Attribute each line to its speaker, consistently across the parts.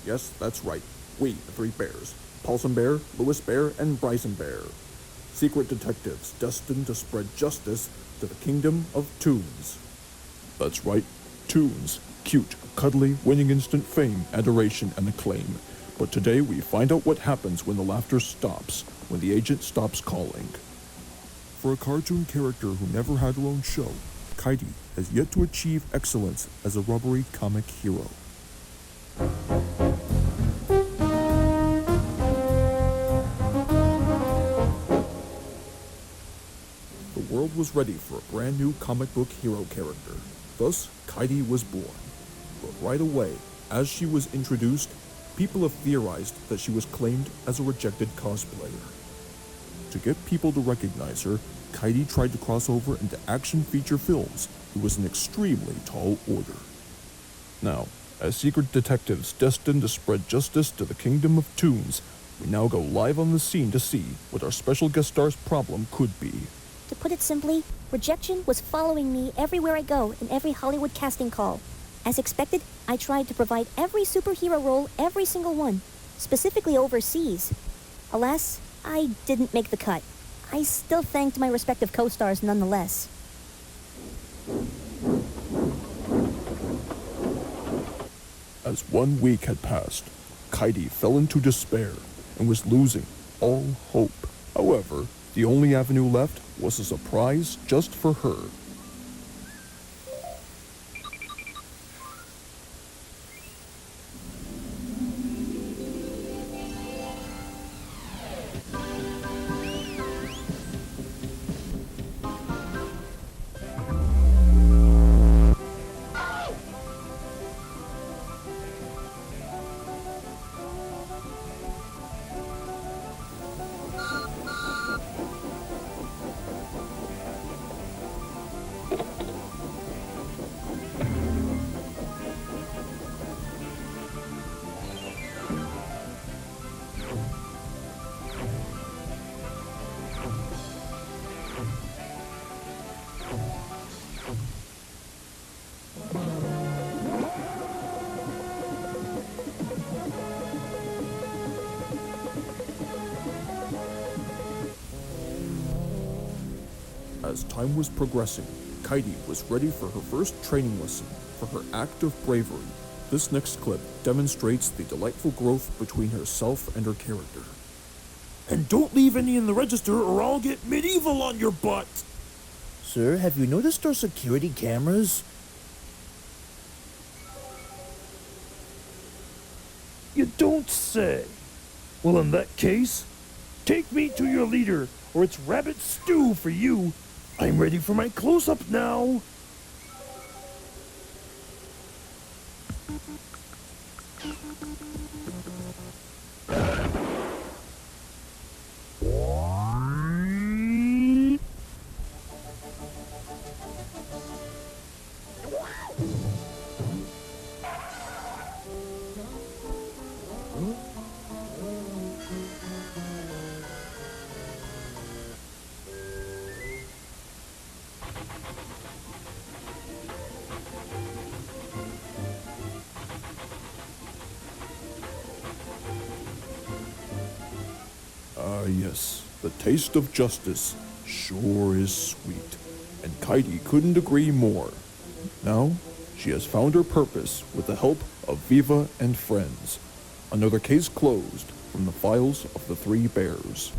Speaker 1: Yes, that's right. We, the three bears. Paulson Bear, Lewis Bear, and Bryson Bear. Secret detectives destined to spread justice to the kingdom of Toons. That's right, Toons. Cute, cuddly, winning instant fame, adoration, and acclaim. But today we find out what happens when the laughter stops, when the agent stops calling. For a cartoon character who never had her own show, Kaidi has yet to achieve excellence as a rubbery comic hero. The world was ready for a brand new comic book hero character. Thus, Kaidi was born. But right away, as she was introduced, people have theorized that she was claimed as a rejected cosplayer. To get people to recognize her, Kaidi tried to cross over into action feature films. It was an extremely tall order. Now, as secret detectives destined to spread justice to the kingdom of Toons, we now go live on the scene to see what our special guest star's problem could be.
Speaker 2: To put it simply, rejection was following me everywhere I go in every Hollywood casting call. As expected, I tried to provide every superhero role, every single one, specifically overseas. Alas, I didn't make the cut. I still thanked my respective co-stars nonetheless.
Speaker 1: As 1 week had passed, Kaidi fell into despair and was losing all hope. However, the only avenue left was a surprise just for her. As time was progressing, Kaidi was ready for her first training lesson for her act of bravery. This next clip demonstrates the delightful growth between herself and her character. And don't leave any in the register or I'll get medieval on your butt!
Speaker 3: Sir, have you noticed our security cameras?
Speaker 4: You don't say. Well, in that case, take me to your leader, or it's rabbit stew for you. I'm ready for my close-up now.
Speaker 1: Yes, the taste of justice sure is sweet, and Kaidi couldn't agree more. Now, she has found her purpose with the help of Viva and friends. Another case closed from the files of the Three Bears.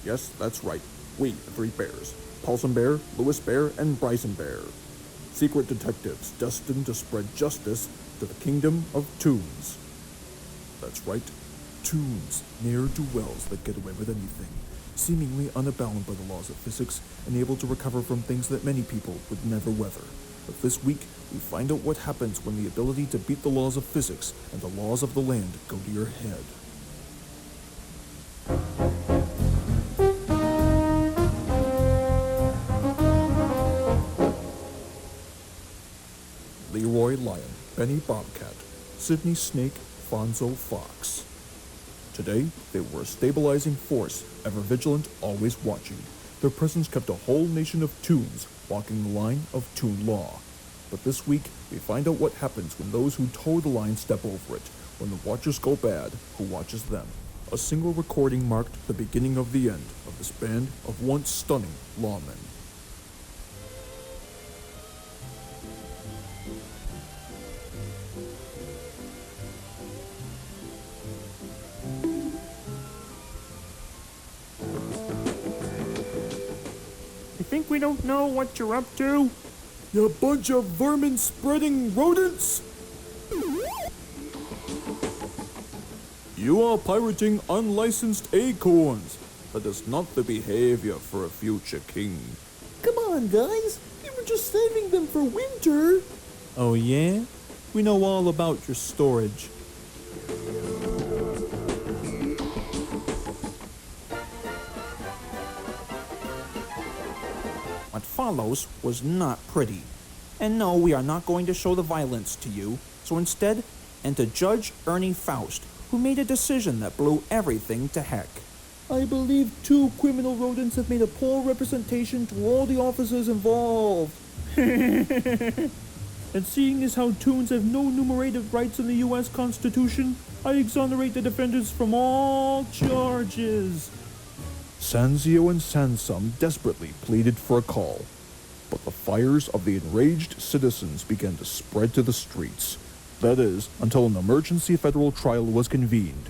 Speaker 1: Yes, that's right. We, the Three Bears. Paulson Bear, Lewis Bear, and Bryson Bear. Secret detectives destined to spread justice to the kingdom of Toons. That's right, Toons, ne'er-do-wells that get away with anything, seemingly unbound by the laws of physics and able to recover from things that many people would never weather. But this week, we find out what happens when the ability to beat the laws of physics and the laws of the land go to your head. Leroy Lion, Benny Bobcat, Sydney Snake, Fonzo Fox. Today, they were a stabilizing force, ever vigilant, always watching. Their presence kept a whole nation of Toons walking the line of Toon law. But this week, we find out what happens when those who toe the line step over it, when the watchers go bad, who watches them. A single recording marked the beginning of the end of this band of once stunning lawmen.
Speaker 4: You think we don't know what you're up to?
Speaker 1: You bunch of vermin-spreading rodents! You are pirating unlicensed acorns. That is not the behavior for a future king.
Speaker 3: Come on, guys. We were just saving them for winter.
Speaker 1: Oh yeah? We know all about your storage.
Speaker 5: What follows was not pretty. And no, we are not going to show the violence to you. So instead, enter Judge Ernie Faust, who made a decision that blew everything to heck.
Speaker 3: I believe 2 criminal rodents have made a poor representation to all the officers involved.
Speaker 4: And seeing as how Toons have no enumerated rights in the U.S. Constitution, I exonerate the defendants from all charges.
Speaker 1: Sanzio and Sansum desperately pleaded for a call, but the fires of the enraged citizens began to spread to the streets. That is, until an emergency federal trial was convened.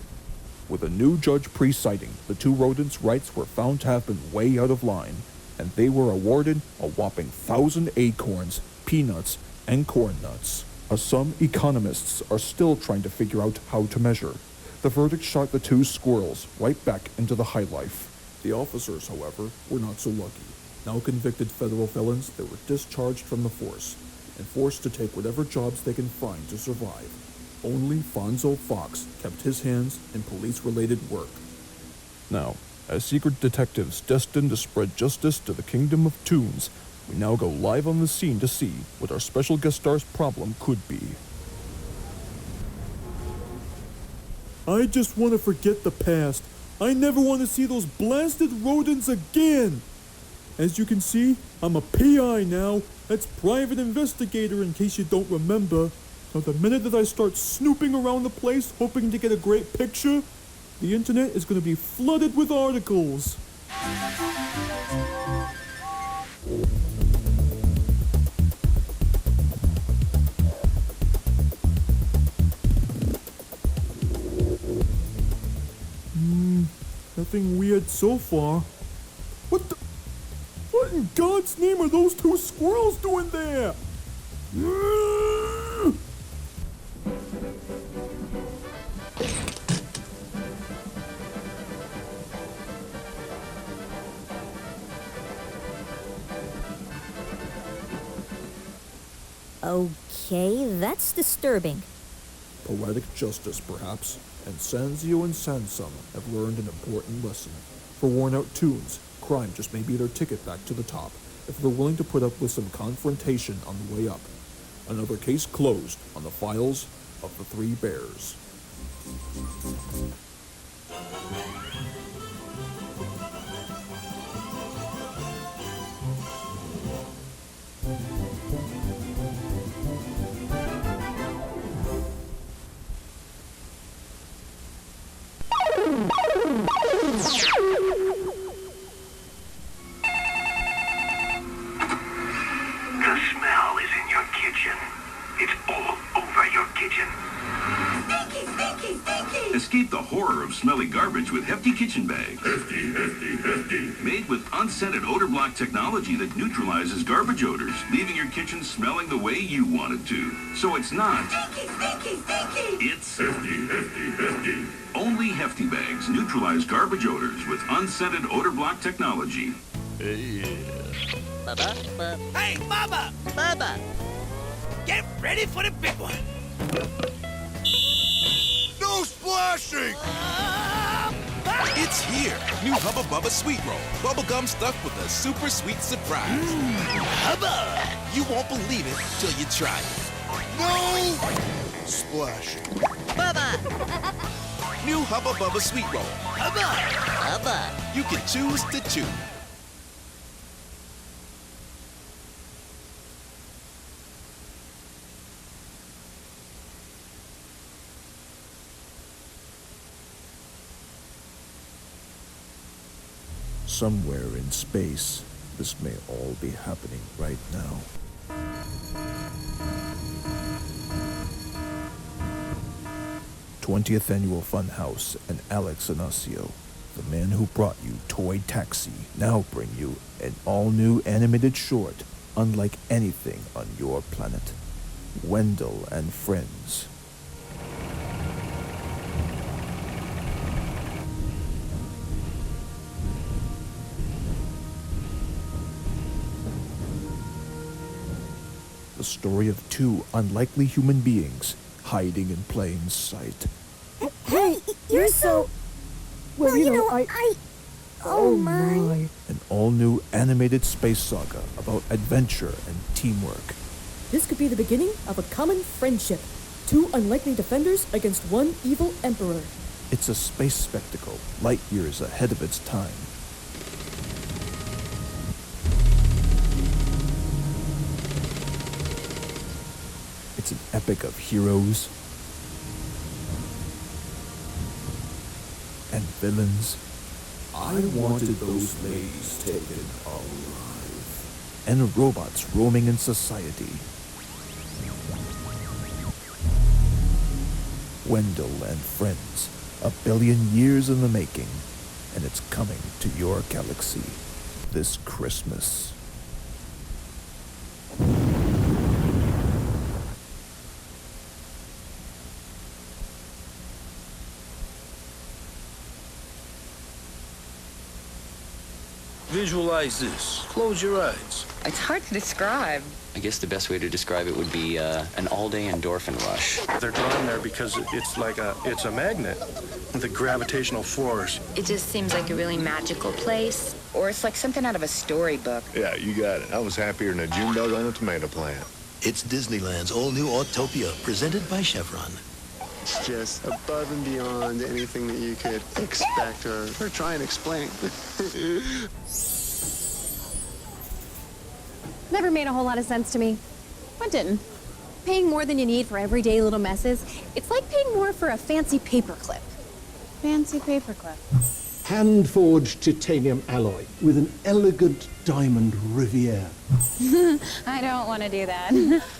Speaker 1: With a new judge presiding, the 2 rodents' rights were found to have been way out of line, and they were awarded a whopping 1,000 acorns, peanuts, and corn nuts. As some economists are still trying to figure out how to measure. The verdict shot the 2 squirrels right back into the high life. The officers, however, were not so lucky. Now convicted federal felons, they were discharged from the force and forced to take whatever jobs they can find to survive. Only Fonzo Fox kept his hands in police-related work. Now, as secret detectives destined to spread justice to the kingdom of Toons, we now go live on the scene to see what our special guest star's problem could be. I just want to forget the past. I never want to see those blasted rodents again. As you can see, I'm a PI now. That's private investigator in case you don't remember. Now the minute that I start snooping around the place hoping to get a great picture, the internet is going to be flooded with articles. Nothing weird so far. What in God's name are those 2 squirrels doing there?
Speaker 2: Okay, that's disturbing.
Speaker 1: Poetic justice, perhaps, and Sanzio and Sansum have learned an important lesson. For worn-out Toons, crime just may be their ticket back to the top, if they're willing to put up with some confrontation on the way up. Another case closed on the files of the 3 Bears.
Speaker 6: Escape the horror of smelly garbage with Hefty Kitchen Bags.
Speaker 7: Hefty, hefty, hefty.
Speaker 6: Made with unscented odor block technology that neutralizes garbage odors, leaving your kitchen smelling the way you want it to. So it's not...
Speaker 7: Stinky, stinky, stinky.
Speaker 6: It's...
Speaker 7: Hefty, hefty, hefty.
Speaker 6: Only Hefty Bags neutralize garbage odors with unscented odor block technology.
Speaker 8: Hey, Bubba!
Speaker 9: Bubba!
Speaker 8: Get ready for the big one!
Speaker 7: No splashing!
Speaker 10: It's here. New Hubba Bubba Sweet Roll. Bubblegum stuffed with a super sweet surprise.
Speaker 8: Hubba!
Speaker 10: You won't believe it till you try it.
Speaker 7: No splashing.
Speaker 9: Bubba!
Speaker 10: New Hubba Bubba Sweet Roll.
Speaker 8: Hubba!
Speaker 9: Bubba!
Speaker 10: You can choose to chew.
Speaker 1: Somewhere in space, this may all be happening right now. '20th Annual Funhouse and Alex Inacio, the man who brought you Toy Taxi, now bring you an all-new animated short, unlike anything on your planet. Wendell and Friends. The story of two unlikely human beings hiding in plain sight.
Speaker 2: Hey, you're so...
Speaker 3: Well, you know,
Speaker 2: Oh my.
Speaker 1: An all-new animated space saga about adventure and teamwork.
Speaker 11: This could be the beginning of a common friendship. Two unlikely defenders against one evil emperor.
Speaker 1: It's a space spectacle, light years ahead of its time. It's an epic of heroes and villains. I wanted those ladies taken alive. And robots roaming in society. Wendell and Friends, 1 billion years in the making, and it's coming to your galaxy this Christmas.
Speaker 12: Visualize this. Close your eyes.
Speaker 13: It's hard to describe.
Speaker 14: I guess the best way to describe it would be an all-day endorphin rush.
Speaker 12: They're drawn there because it's like it's a magnet. The gravitational force.
Speaker 13: It just seems like a really magical place. Or it's like something out of a storybook.
Speaker 7: Yeah, you got it. I was happier than a June bug on a tomato plant.
Speaker 15: It's Disneyland's all-new Autopia, presented by Chevron.
Speaker 16: It's just above and beyond anything that you could expect or try and explain.
Speaker 17: Never made a whole lot of sense to me. What didn't? Paying more than you need for everyday little messes, it's like paying more for a fancy paperclip. Fancy paperclip.
Speaker 18: Hand-forged titanium alloy with an elegant diamond riviere.
Speaker 17: I don't want to do that.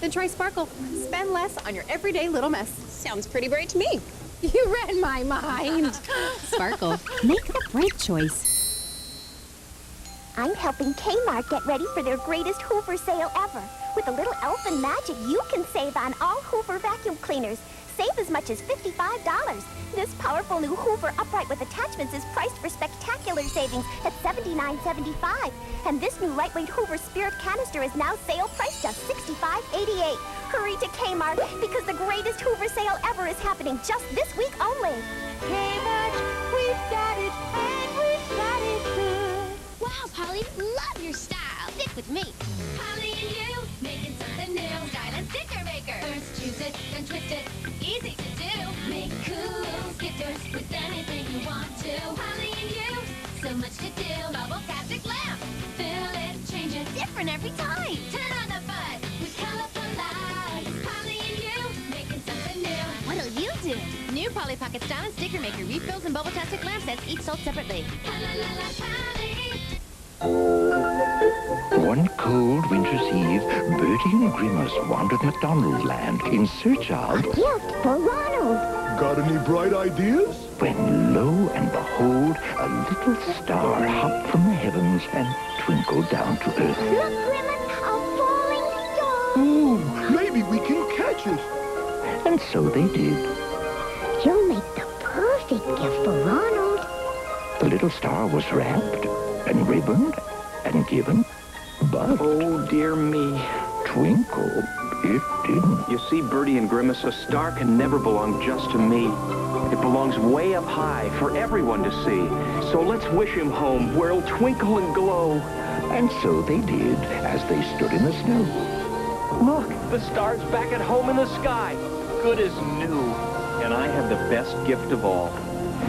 Speaker 17: Then try Sparkle. Spend less on your everyday little mess. Sounds pretty bright to me. You read my mind.
Speaker 19: Sparkle, make the bright choice.
Speaker 2: I'm helping Kmart get ready for their greatest Hoover sale ever. With a little elfin magic, you can save on all Hoover vacuum cleaners. Save as much as $55. This powerful new Hoover upright with attachments is priced for spectacular savings at $79.75. And this new lightweight Hoover Spirit canister is now sale priced just $65.88. Hurry to Kmart because the greatest Hoover sale ever is happening just this week only. Kmart, we've got it, and we've got it good.
Speaker 20: Wow, Polly, love your style. Stick with me. Polly and you, making something new. Style and sticker maker. First choose it, then twist it. Easy to do. Make cool stickers with anything you want to. Polly and you, so much to do. Bubble plastic lamp. Fill it, change it. Different every time. Turn on the fun with colorful lights. Polly and you, making something new. What'll you do? New Polly Pocket Style and Sticker Maker refills and bubble plastic lamp sets, each sold separately.
Speaker 21: One cold winter's eve, Bertie and Grimace wandered McDonald's land in search of...
Speaker 2: A gift for Ronald.
Speaker 7: Got any bright ideas?
Speaker 21: When lo and behold, a little star hopped from the heavens and twinkled down to earth.
Speaker 2: Look, Grimace, a falling star.
Speaker 7: Ooh, maybe we can catch it.
Speaker 21: And so they did.
Speaker 2: You'll make the perfect gift for Ronald.
Speaker 21: The little star was wrapped and ribboned and given. But, oh dear me, Twinkle, it didn't.
Speaker 5: You see, Birdie and Grimace, a star can never belong just to me. It belongs way up high for everyone to see. So let's wish him home where he'll twinkle and glow.
Speaker 21: And so they did, as they stood in the snow.
Speaker 5: Look, the star's back at home in the sky. Good as new. And I have the best gift of all.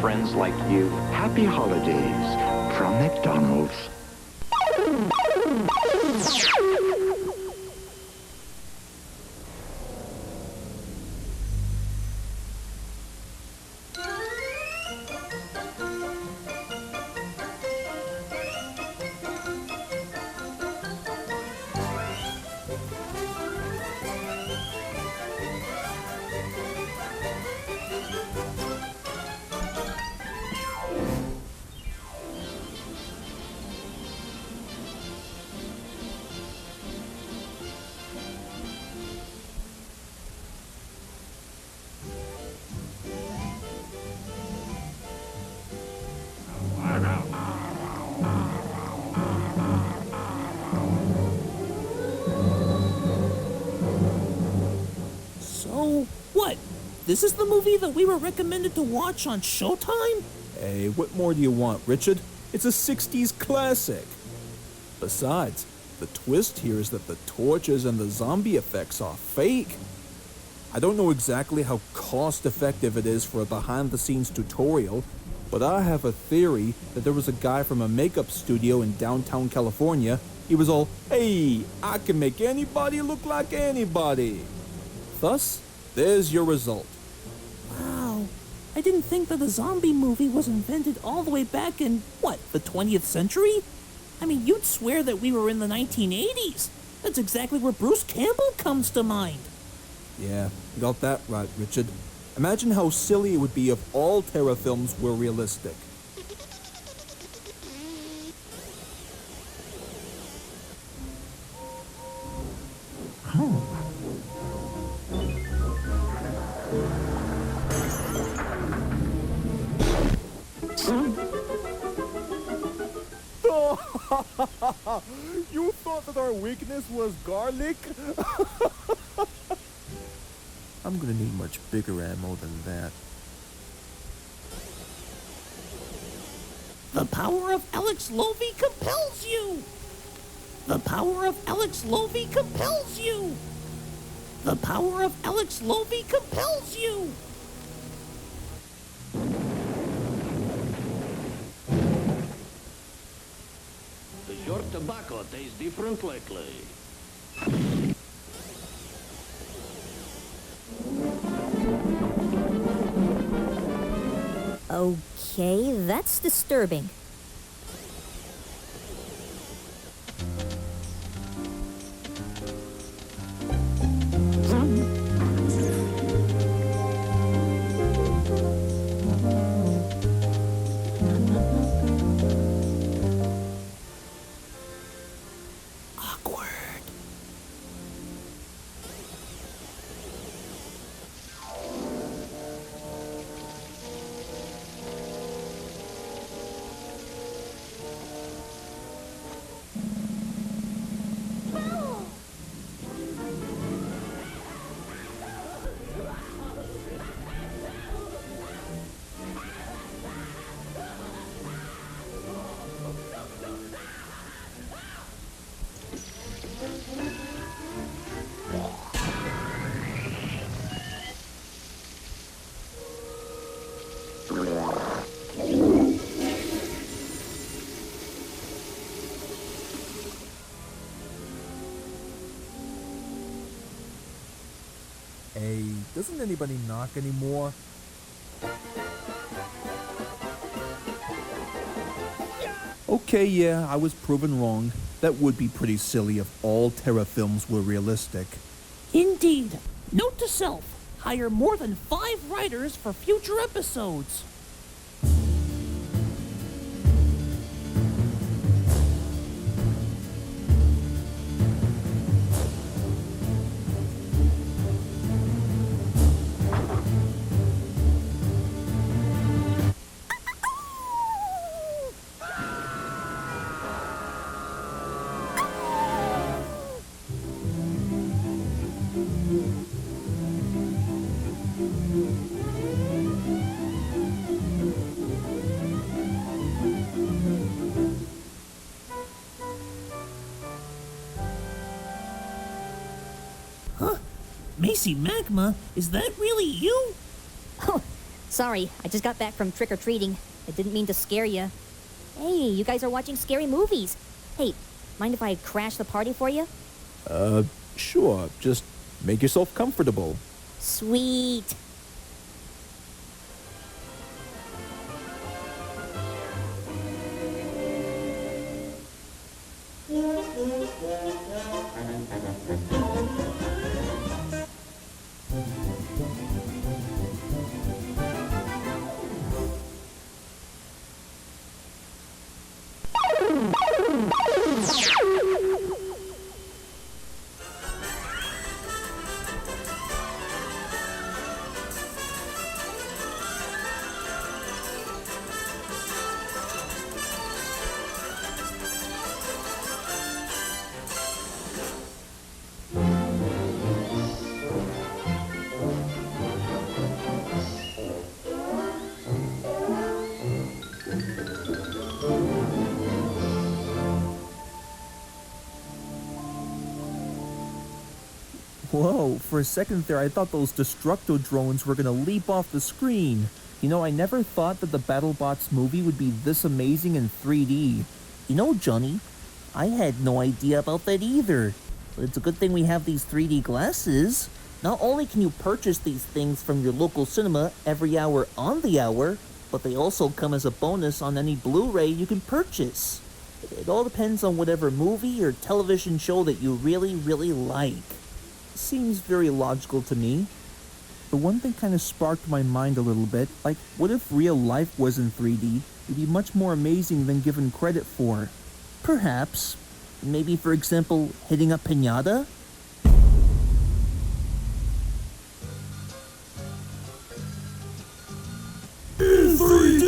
Speaker 5: Friends like you.
Speaker 21: Happy holidays from McDonald's.
Speaker 22: So, what? This is the movie that we were recommended to watch on Showtime?
Speaker 1: Hey, what more do you want, Richard? It's a 60s classic. Besides, the twist here is that the torches and the zombie effects are fake. I don't know exactly how cost-effective it is for a behind-the-scenes tutorial, but I have a theory that there was a guy from a makeup studio in downtown California. He was all, hey, I can make anybody look like anybody. Thus, there's your result.
Speaker 22: Wow, I didn't think that a zombie movie was invented all the way back in, what, the 20th century? I mean, you'd swear that we were in the 1980s. That's exactly where Bruce Campbell comes to mind.
Speaker 1: Yeah, you got that right, Richard. Imagine how silly it would be if all terror films were realistic. You thought that our weakness was garlic? I'm gonna need much bigger ammo than that.
Speaker 22: The power of Alex Lovey compels you! The power of Alex Lovey compels you! The power of Alex Lovey compels you!
Speaker 23: Does your tobacco taste different lately?
Speaker 2: Okay, that's disturbing.
Speaker 1: Hey, doesn't anybody knock anymore? Okay, yeah, I was proven wrong. That would be pretty silly if all terror films were realistic.
Speaker 22: Indeed. Note to self, hire more than 5 writers for future episodes. Huh? Macy Magma? Is that really you?
Speaker 2: Oh, sorry. I just got back from trick-or-treating. I didn't mean to scare you. Hey, you guys are watching scary movies. Hey, mind if I crash the party for you?
Speaker 1: Sure. Just make yourself comfortable.
Speaker 2: Sweet.
Speaker 3: Whoa, for a second there I thought those Destructo drones were gonna leap off the screen. You know, I never thought that the BattleBots movie would be this amazing in 3D.
Speaker 22: You know, Johnny, I had no idea about that either. But it's a good thing we have these 3D glasses. Not only can you purchase these things from your local cinema every hour on the hour, but they also come as a bonus on any Blu-ray you can purchase. It all depends on whatever movie or television show that you really, really like.
Speaker 3: Seems very logical to me. The one thing kind of sparked my mind a little bit. Like, what if real life was in 3D? It'd be much more amazing than given credit for.
Speaker 22: Perhaps. Maybe, for example, hitting a piñata?
Speaker 3: In 3D!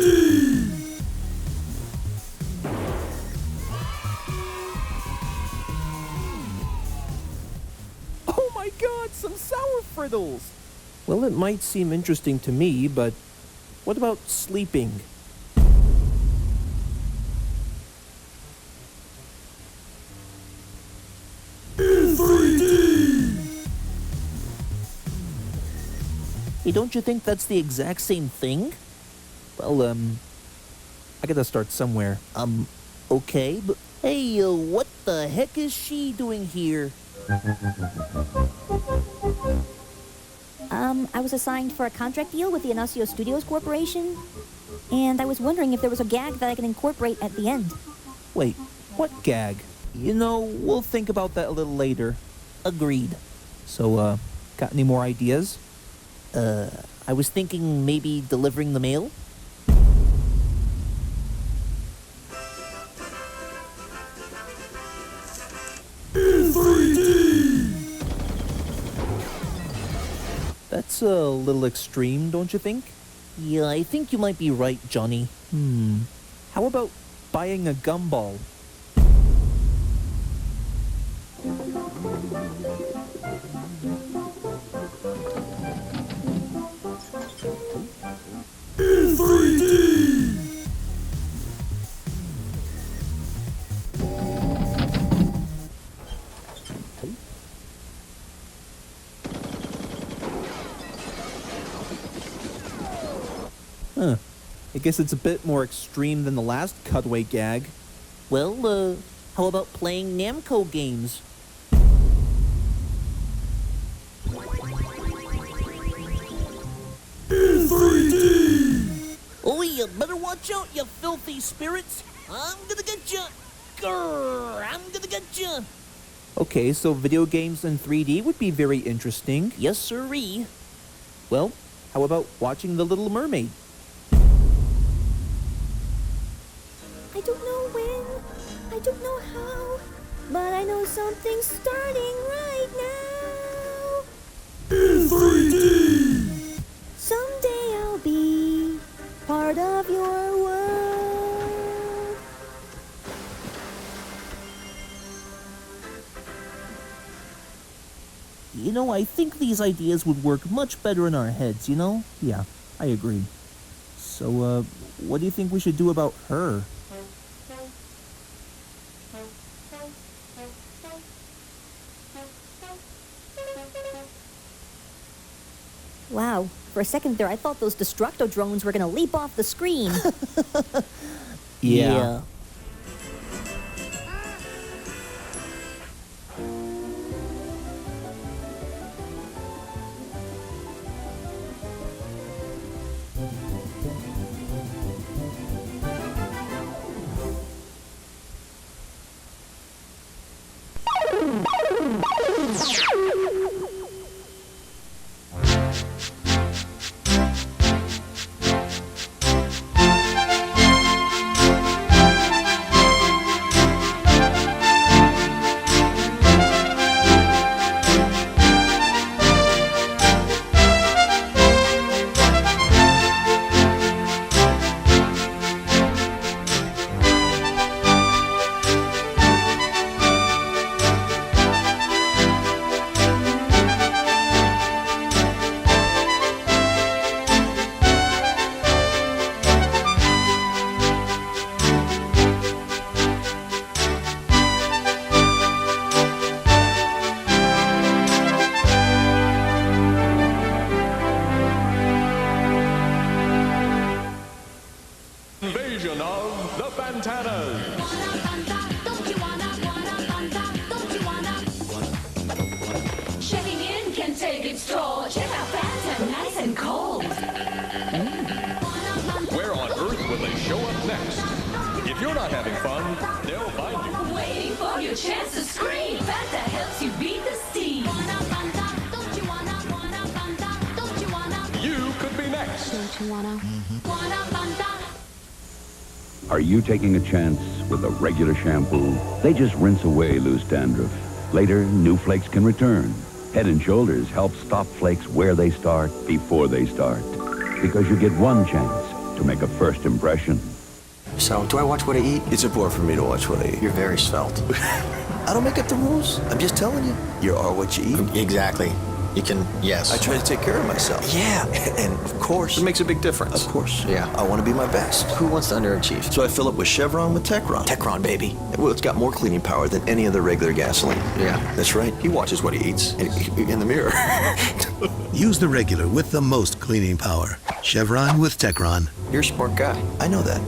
Speaker 3: Oh my god, some sour frittles! Well, it might seem interesting to me, but what about sleeping? In 3D!
Speaker 22: Hey, don't you think that's the exact same thing?
Speaker 3: Well, I gotta start somewhere.
Speaker 22: Okay, but hey, what the heck is she doing here?
Speaker 2: I was assigned for a contract deal with the Inacio Studios Corporation, and I was wondering if there was a gag that I could incorporate at the end.
Speaker 3: Wait, what gag? You know, we'll think about that a little later.
Speaker 22: Agreed.
Speaker 3: So, got any more ideas?
Speaker 22: I was thinking maybe delivering the mail?
Speaker 3: In 3D! That's a little extreme, don't you think?
Speaker 22: Yeah, I think you might be right, Johnny.
Speaker 3: How about buying a gumball? In 3D! Huh. I guess it's a bit more extreme than the last cutaway gag.
Speaker 22: Well, how about playing Namco games?
Speaker 3: In 3D!
Speaker 22: Oh, you better watch out, you filthy spirits! I'm gonna get you! Grrr, I'm gonna get you!
Speaker 3: Okay, so video games in 3D would be very interesting.
Speaker 22: Yes, sirree.
Speaker 3: Well, how about watching The Little Mermaid?
Speaker 2: I don't know when, I don't know how, but I know something's starting right now.
Speaker 3: In 3D!
Speaker 2: Someday I'll be part of your world.
Speaker 22: You know, I think these ideas would work much better in our heads, you know?
Speaker 3: Yeah, I agree. So, what do you think we should do about her?
Speaker 2: Wow. For a second there, I thought those Destructo drones were gonna leap off the screen.
Speaker 3: Yeah.
Speaker 4: Invasion of the Fantanas.
Speaker 20: Checking in can take its toll. Check out Fanta, nice and cold.
Speaker 4: Where on earth will they show up next? If you're not having fun, they'll find you.
Speaker 20: Waiting for your chance to scream. Fanta helps you beat the steam.
Speaker 4: You could be next.
Speaker 20: Don't you wanna? Wanna Fanta?
Speaker 21: Are you taking a chance with a regular shampoo? They just rinse away loose dandruff. Later, new flakes can return. Head and Shoulders help stop flakes where they start before they start. Because you get one chance to make a first impression.
Speaker 6: So, do I watch what I eat? It's important for me to watch what I eat. You're very svelte. I don't make up the rules. I'm just telling you. You are what you eat. Exactly. You can, yes. I try to take care of myself. Yeah. And of course. It makes a big difference. Of course. Yeah. I want to be my best. Who wants to underachieve? So I fill up with Chevron with Techron. Techron, baby. Well, it's got more cleaning power than any other regular gasoline. Yeah. That's right. He watches what he eats in the mirror.
Speaker 15: Use the regular with the most cleaning power. Chevron with Techron.
Speaker 6: You're a smart guy. I know that.